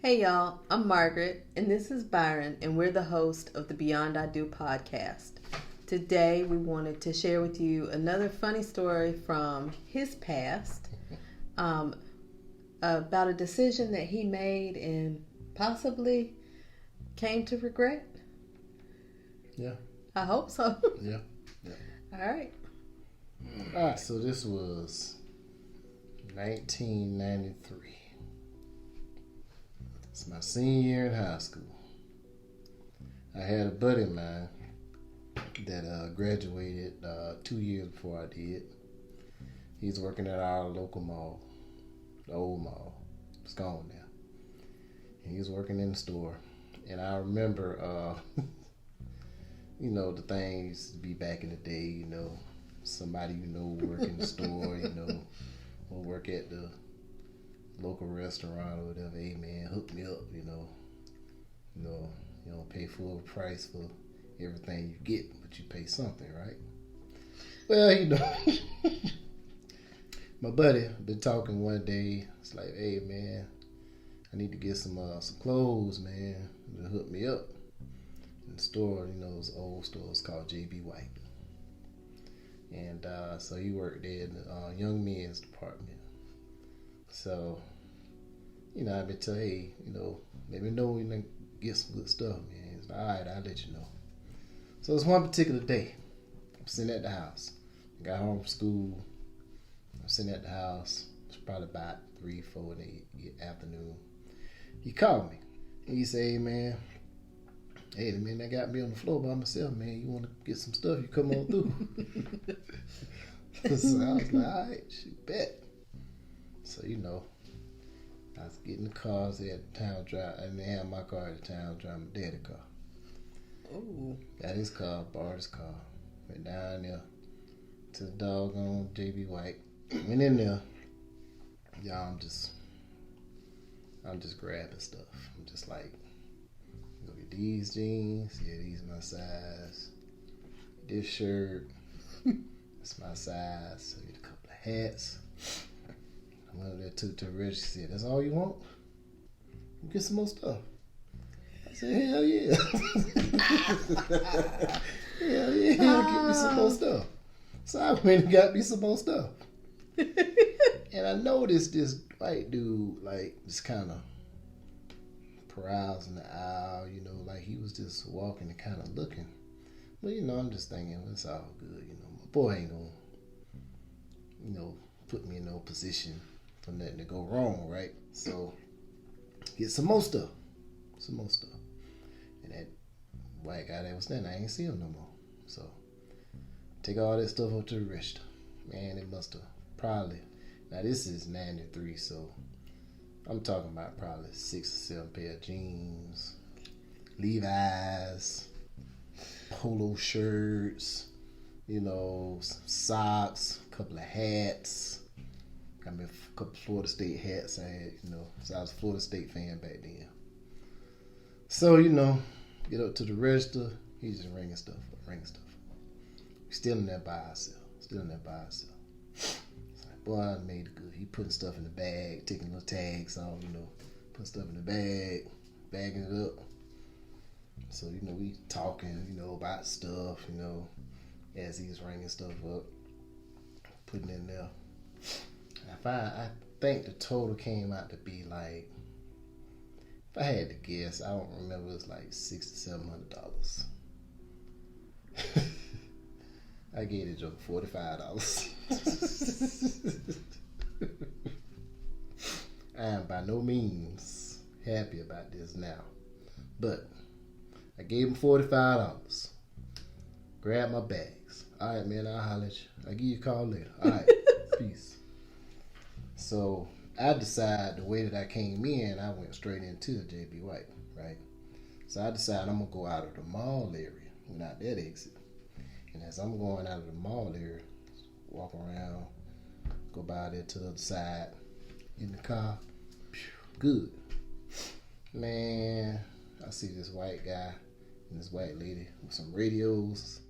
Hey y'all, I'm Margaret, and this is Byron, and we're the host of the Beyond I Do podcast. Today, we wanted to share with you another funny story from his past um, about a decision that he made and possibly came to regret. Yeah. I hope so. Yeah. All right. All right. So this was 1993. It's my senior year in high school. I had a buddy of mine that graduated 2 years before I did. He's working at our local mall, the old mall. It's gone now. And he was working in the store. And I remember, the things used to be back in the day, somebody work in the store, or work at the local restaurant or whatever. Hey man, hook me up, you don't pay full price for everything you get, but you pay something, right? Well, my buddy been talking one day. It's like, hey man, I need to get some clothes, man. To hook me up. In the store, those old stores called JB White. And so he worked there in the young men's department. So, I've been telling, hey, let me know when you get some good stuff, man. It's like, all right, I'll let you know. So it's one particular day. I'm sitting at the house. I got home from school. I'm sitting at the house. It's probably about 3, 4 in the afternoon. He called me. And he said, hey, man, that got me on the floor by myself, man. You want to get some stuff, you come on through. So I was like, all right, shoot, bet. So, I was getting the cars at the town drive. I didn't have my car at the town drive, my daddy's car. Ooh. Got his car, borrowed his car. Went down there to the doggone JB White. Went in there. Y'all, I'm just grabbing stuff. I'm just like, go get these jeans. Yeah, these my size. This shirt. It's my size. So get a couple of hats. I went up there, took to the register. She said, that's all you want? Get some more stuff. I said, hell yeah. Hell yeah, get me some more stuff. So I went and got me some more stuff. And I noticed this white dude, just kind of browsing the aisle, like he was just walking and kind of looking. But, I'm just thinking, well, it's all good, My boy ain't gonna, put me in no position for nothing to go wrong, right? So, get some more stuff. And that white guy that was standing, I ain't see him no more. So, take all that stuff up to the register. Man, it must have probably, now this is 93, so I'm talking about probably 6 or 7 pair of jeans, Levi's, polo shirts, some socks, a couple of hats. Got me a couple Florida State hats I had, so I was a Florida State fan back then. So, get up to the register, he's just ringing stuff up. Still in there by ourselves. It's like, boy, I made it good. He putting stuff in the bag, taking little tags off, putting stuff in the bag, bagging it up. So, we talking, about stuff, as he's ringing stuff up, putting in there. I think the total came out to be like, if I had to guess, I don't remember, it was like $600 to $700. I gave the joke $45. I am by no means happy about this now, but I gave him $45. Grab my bags. All right, man, I'll holler at you. I'll give you a call later. All right, peace. So I decided the way that I came in, I went straight into the JB White, right? So I decided I'm going to go out of the mall area, went out that exit. And as I'm going out of the mall area, walk around, go by there to the other side, in the car, good. Man, I see this white guy and this white lady with some radios.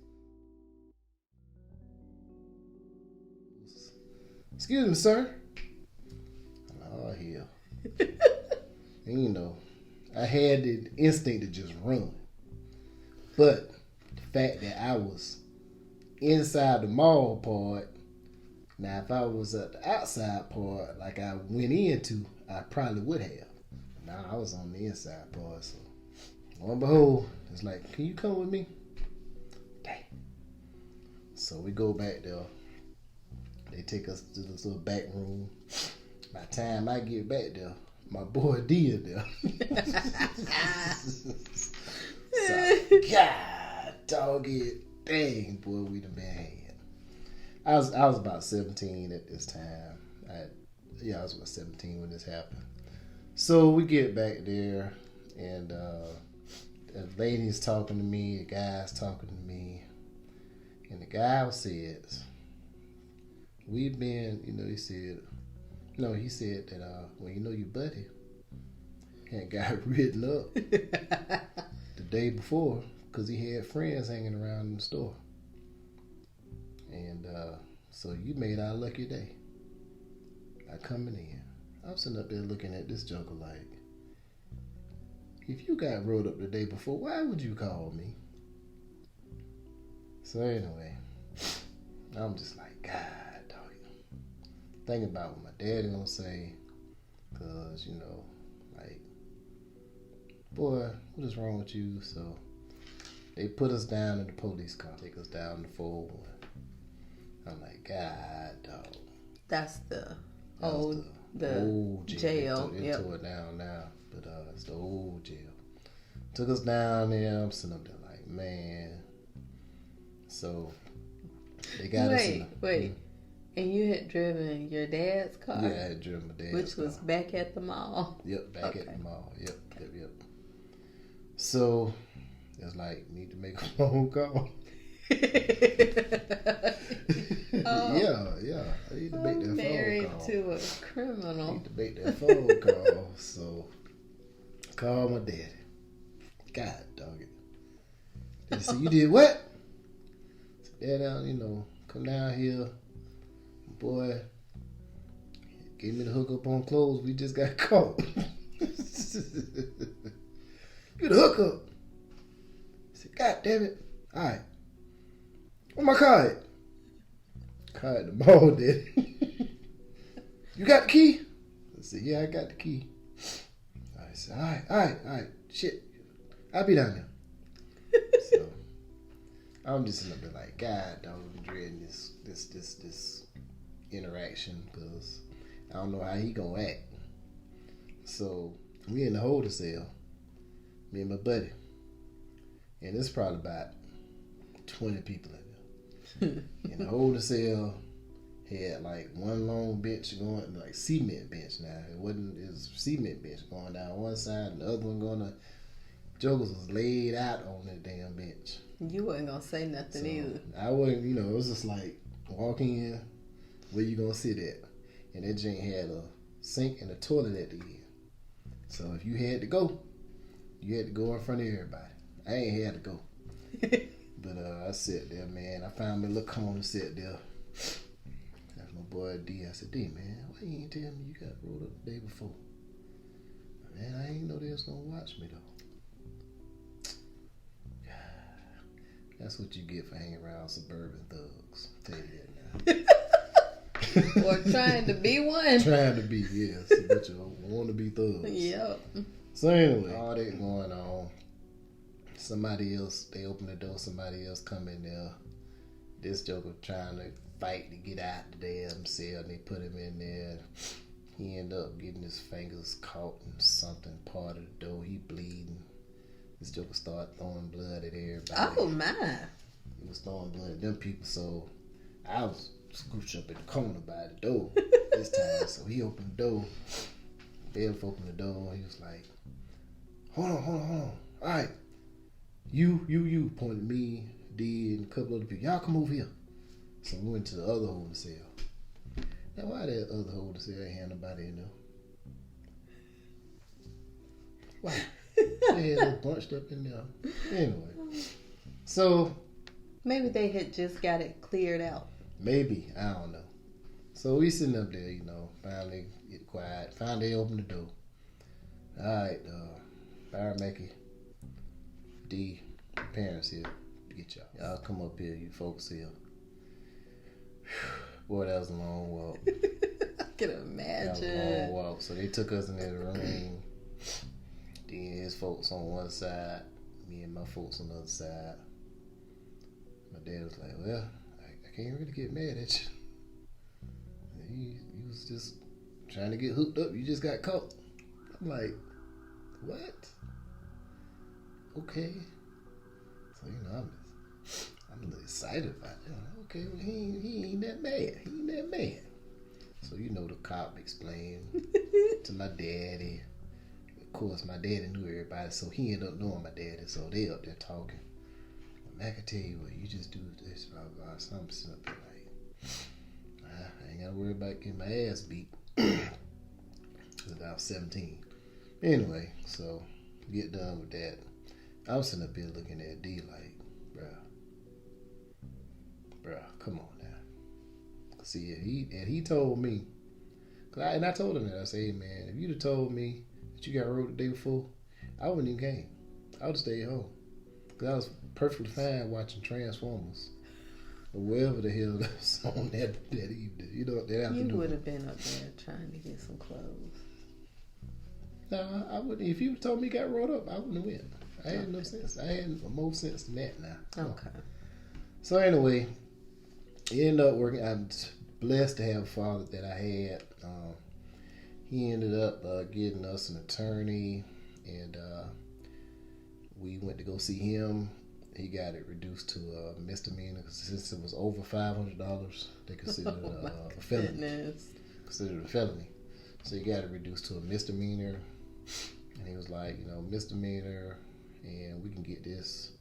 Excuse me, sir. Oh, hell. And, you know, I had the instinct to just run. But the fact that I was inside the mall part, now if I was at the outside part like I went into, I probably would have. Now I was on the inside part, so lo and behold, it's like, can you come with me? Dang. So we go back there. They take us to this little back room. By the time I get back there, my boy D is there. So, God, dog it. Dang, boy, we done been had. I was about 17 at this time. I was about 17 when this happened. So we get back there, and the lady's talking to me, the guy's talking to me, and the guy says, we've been, he said that, well, your buddy had got written up the day before because he had friends hanging around in the store. And so you made our lucky day by coming in. I'm sitting up there looking at this joker like, if you got rolled up the day before, why would you call me? So anyway, I'm just like, God, dog. Thinking about what my daddy gonna say, cause like, boy, what is wrong with you? So they put us down in the police car, take us down to 401. I'm like, God, dog. That's the old jail. They tore it down now, but it's the old jail. Took us down there. I'm sitting up there like, man. So they got us in Wait. And you had driven your dad's car? Yeah, I had driven my dad's car. Which was back at the mall? Yep, back at the mall. Yep. So it's like, need to make a phone call. Yeah. I need to make that phone call. Married to a criminal. I need to make that phone call. So call my daddy. God dog it. They said, you did what? So Dad, come down here. Boy, gave me the hookup on clothes. We just got caught. You the hookup. I said, God damn it. All right. Where my car at? Car at the mall, Daddy. You got the key? I said, yeah, I got the key. I said, all right. Shit. I'll be down there. So I'm just sitting up there like, God, I'm dreading this interaction because I don't know how he gonna act. So we in the holding cell, me and my buddy, and it's probably about 20 people in there. In the holding cell, had like one long bench going, like cement bench now. It was cement bench going down one side and the other one going to. Jokers was laid out on that damn bench. You wasn't gonna say nothing either. I wasn't, it was just like walking in, where you gonna sit at? And that joint had a sink and a toilet at the end. So if you had to go, you had to go in front of everybody. I ain't had to go. But I sat there, man. I found me a little corner to sit there. That's my boy D. I said, D, man, why you ain't tell me you got rolled up the day before? Man, I ain't know they was gonna watch me though. That's what you get for hanging around suburban thugs. I'll tell you that now. Or trying to be one. Trying to be, yes. But you want to be thugs. Yep. So anyway, all that going on. Somebody else, they open the door, somebody else come in there. This joker trying to fight to get out the damn cell, and they put him in there. He ended up getting his fingers caught in something part of the door. He bleeding. This joker started throwing blood at everybody. Oh my! He was throwing blood at them people, so I was scooched up in the corner by the door this time. So he opened the door. Bailiff opened the door. He was like, "Hold on. All right, you," pointed at me, D, and a couple other people. Y'all come over here. So we went to the other holding cell. Now why that other holding cell ain't had nobody in there? Why? They had them bunched up in there. Anyway, so maybe they had just got it cleared out. Maybe, I don't know. So we sitting up there, finally get quiet. Finally they open the door. All right, Byron Mackey, D, parents here to get y'all. Y'all come up here, you folks here. Boy, that was a long walk. I can imagine. That was a long walk. So they took us in that room. Then his folks on one side, me and my folks on the other side. My dad was like, well, I can't really get mad at you. He was just trying to get hooked up. You just got caught. I'm like, what? Okay. So, I'm a little excited about it. Okay, well, he ain't that mad. He ain't that mad. So, the cop explained to my daddy. Of course, my daddy knew everybody, so he ended up knowing my daddy. So, they up there talking. I can tell you what, you just do this, blah, blah, something like, I ain't got to worry about getting my ass beat. I was 17. Anyway, so get done with that. I was sitting up here looking at D like, bruh, come on now. See, he told me, and I told him that. I said, hey man, if you'd have told me that you got wrote the day before, I wouldn't even came. I would have stayed home. Because I was perfectly fine watching Transformers. Or wherever the hell that was on that evening. That afternoon. You would have been up there trying to get some clothes. No, I wouldn't. If you told me you got rolled up, I wouldn't have went. I had no sense. I had more sense than that now. Okay. So anyway, it ended up working. I'm blessed to have a father that I had. He ended up getting us an attorney, and we went to go see him. He got it reduced to a misdemeanor since it was over $500. They considered it a felony. Goodness. Considered it a felony. So he got it reduced to a misdemeanor. And he was like, misdemeanor, and we can get this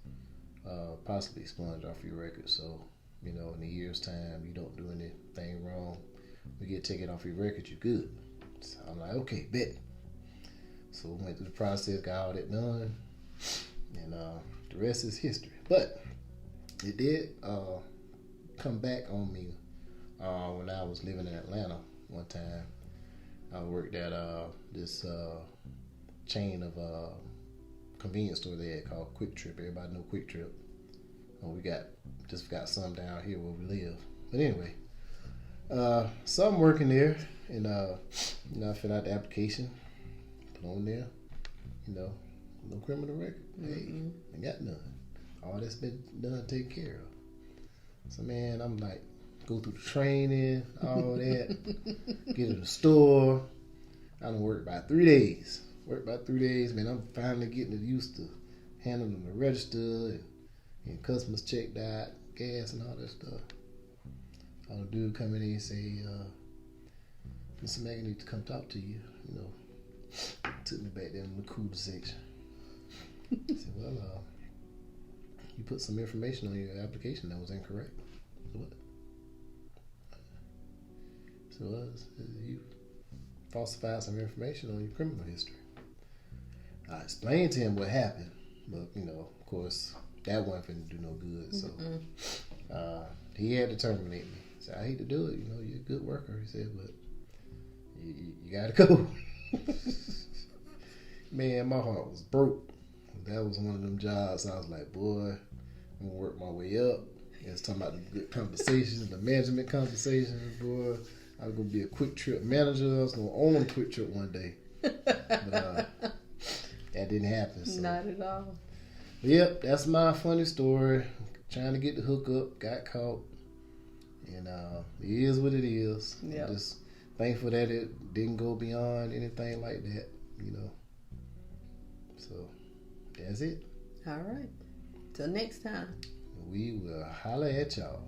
possibly expunged off your record. So, in a year's time, you don't do anything wrong. We get taken off your record, you're good. So I'm like, okay, bet. So we went through the process, got all that done, and the rest is history. But it did come back on me when I was living in Atlanta one time. I worked at this chain of convenience store they had called Quick Trip. Everybody know Quick Trip. We just got some down here where we live. But anyway, so I'm working there, and I fill out the application, put on there, no criminal record. Mm-hmm. Hey, I got none. All that's been done, taken care of. So man, I'm like, go through the training, all that, get to the store. I done worked about 3 days. Man, I'm finally getting used to handling the register and customers checked out, gas and all that stuff. The dude come in and say, Mr. Mack, I need to come talk to you. Took me back there in the cooler section. I said, well, you put some information on your application that was incorrect. What? So you falsified some information on your criminal history. I explained to him what happened, but of course, that wasn't finna do no good. So he had to terminate me. He said, I hate to do it. You're a good worker. He said, but you gotta go. Man, my heart was broke. That was one of them jobs. I was like, boy, I'm gonna work my way up. He was talking about the good compensations, the management compensations, boy. I was gonna be a Quick Trip manager. I was gonna own Quick Trip one day. But that didn't happen. So. Not at all. Yep, that's my funny story. Trying to get the hookup, got caught. And it is what it is. Yep. I'm just thankful that it didn't go beyond anything like that, So that's it. All right. Till next time. We will holler at y'all.